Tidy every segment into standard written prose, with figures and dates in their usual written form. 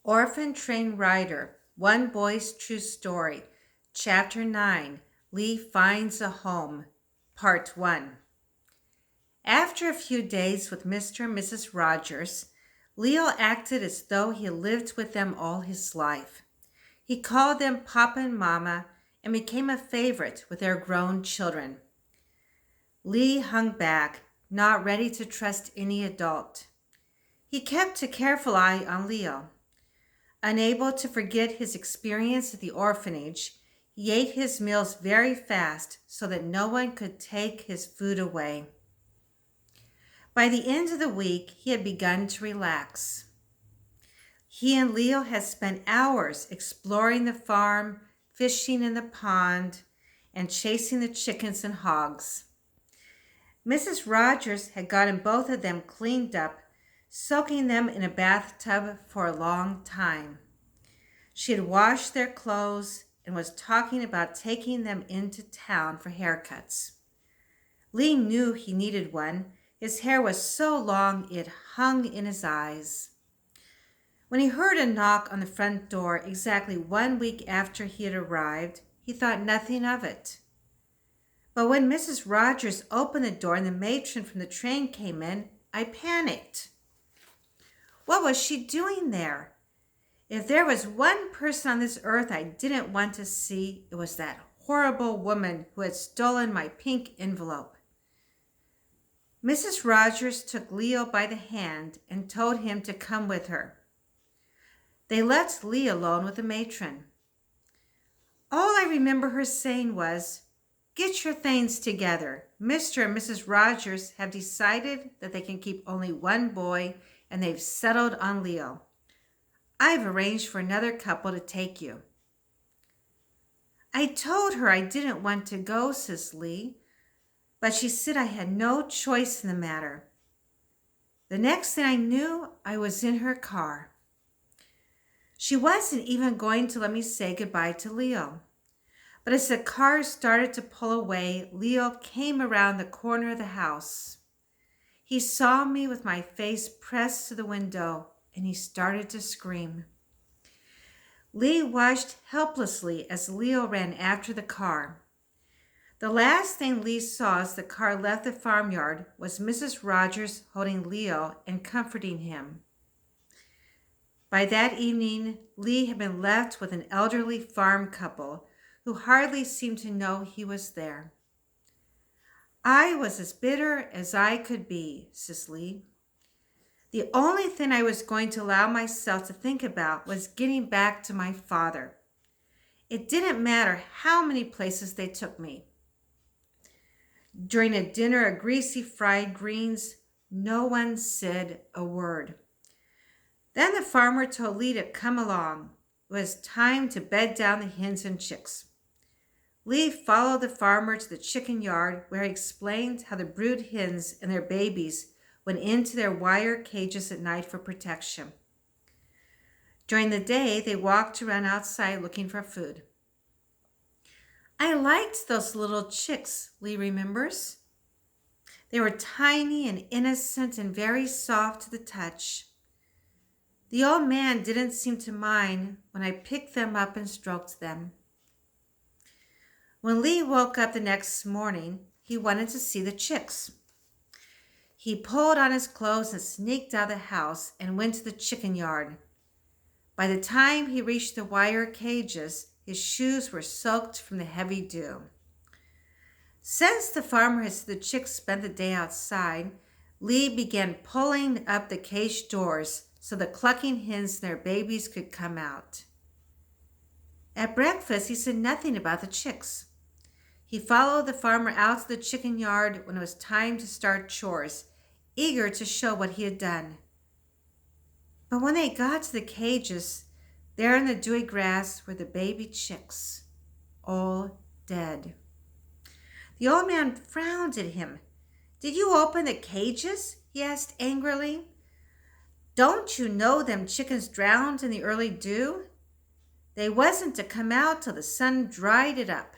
Orphan Train Rider, One Boy's True Story, Chapter 9, Lee Finds a Home, Part 1. After a few days with Mr. and Mrs. Rogers, Leo acted as though he lived with them all his life. He called them Papa and Mama and became a favorite with their grown children. Lee hung back, not ready to trust any adult. He kept a careful eye on Leo. Unable to forget his experience at the orphanage, he ate his meals very fast so that no one could take his food away. By the end of the week, he had begun to relax. He and Leo had spent hours exploring the farm, fishing in the pond, and chasing the chickens and hogs. Mrs. Rogers had gotten both of them cleaned up, soaking them in a bathtub for a long time. She had washed their clothes and was talking about taking them into town for haircuts. Lee knew he needed one. His hair was so long it hung in his eyes. When he heard a knock on the front door exactly 1 week after he had arrived, he thought nothing of it. But when Mrs. Rogers opened the door and the matron from the train came in, I panicked. What was she doing there? If there was one person on this earth I didn't want to see, it was that horrible woman who had stolen my pink envelope. Mrs. Rogers took Leo by the hand and told him to come with her. They left Lee alone with the matron. All I remember her saying was, "Get your things together. Mr. and Mrs. Rogers have decided that they can keep only one boy, and they've settled on Leo. I've arranged for another couple to take you." "I told her I didn't want to go," says Lee, "but she said I had no choice in the matter." The next thing I knew, I was in her car. She wasn't even going to let me say goodbye to Leo. But as the car started to pull away, Leo came around the corner of the house. He saw me with my face pressed to the window, and he started to scream. Lee watched helplessly as Leo ran after the car. The last thing Lee saw as the car left the farmyard was Mrs. Rogers holding Leo and comforting him. By that evening, Lee had been left with an elderly farm couple who hardly seemed to know he was there. I was as bitter as I could be, says Lee. The only thing I was going to allow myself to think about was getting back to my father. It didn't matter how many places they took me. During a dinner of greasy fried greens, no one said a word. Then the farmer told Lee to come along. It was time to bed down the hens and chicks. Lee followed the farmer to the chicken yard, where he explained how the brood hens and their babies went into their wire cages at night for protection. During the day, they walked around outside looking for food. I liked those little chicks, Lee remembers. They were tiny and innocent and very soft to the touch. The old man didn't seem to mind when I picked them up and stroked them. When Lee woke up the next morning, he wanted to see the chicks. He pulled on his clothes and sneaked out of the house and went to the chicken yard. By the time he reached the wire cages, his shoes were soaked from the heavy dew. Since the farmer had seen the chicks spend the day outside, Lee began pulling up the cage doors so the clucking hens and their babies could come out. At breakfast, he said nothing about the chicks. He followed the farmer out to the chicken yard when it was time to start chores, eager to show what he had done. But when they got to the cages, there in the dewy grass were the baby chicks, all dead. The old man frowned at him. "Did you open the cages?" he asked angrily. "Don't you know them chickens drowned in the early dew? They wasn't to come out till the sun dried it up."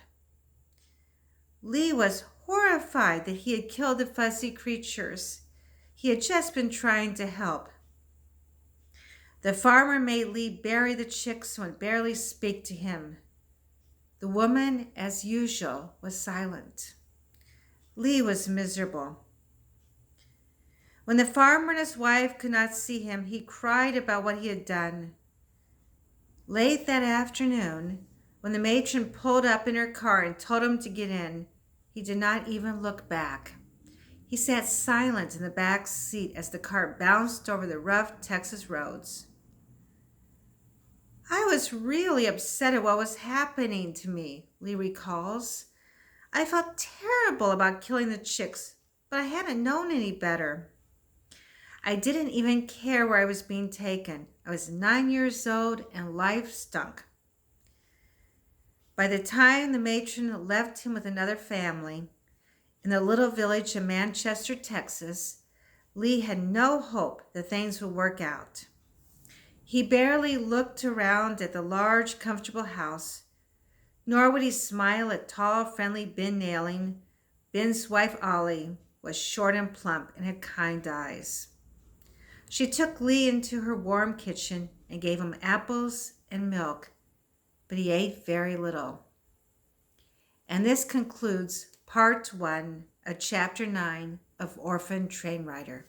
Lee was horrified that he had killed the fuzzy creatures. He had just been trying to help. The farmer made Lee bury the chicks and would barely speak to him. The woman, as usual, was silent. Lee was miserable. When the farmer and his wife could not see him, he cried about what he had done. Late that afternoon, when the matron pulled up in her car and told him to get in, he did not even look back. He sat silent in the back seat as the car bounced over the rough Texas roads. I was really upset at what was happening to me, Lee recalls. I felt terrible about killing the chicks, but I hadn't known any better. I didn't even care where I was being taken. I was 9 years old and life stunk. By the time the matron left him with another family in the little village of Manchester, Texas, Lee had no hope that things would work out. He barely looked around at the large, comfortable house, nor would he smile at tall, friendly Ben Nailing. Ben's wife, Ollie, was short and plump and had kind eyes. She took Lee into her warm kitchen and gave him apples and milk, but he ate very little. And this concludes part 1 of chapter 9 of Orphan Train Rider.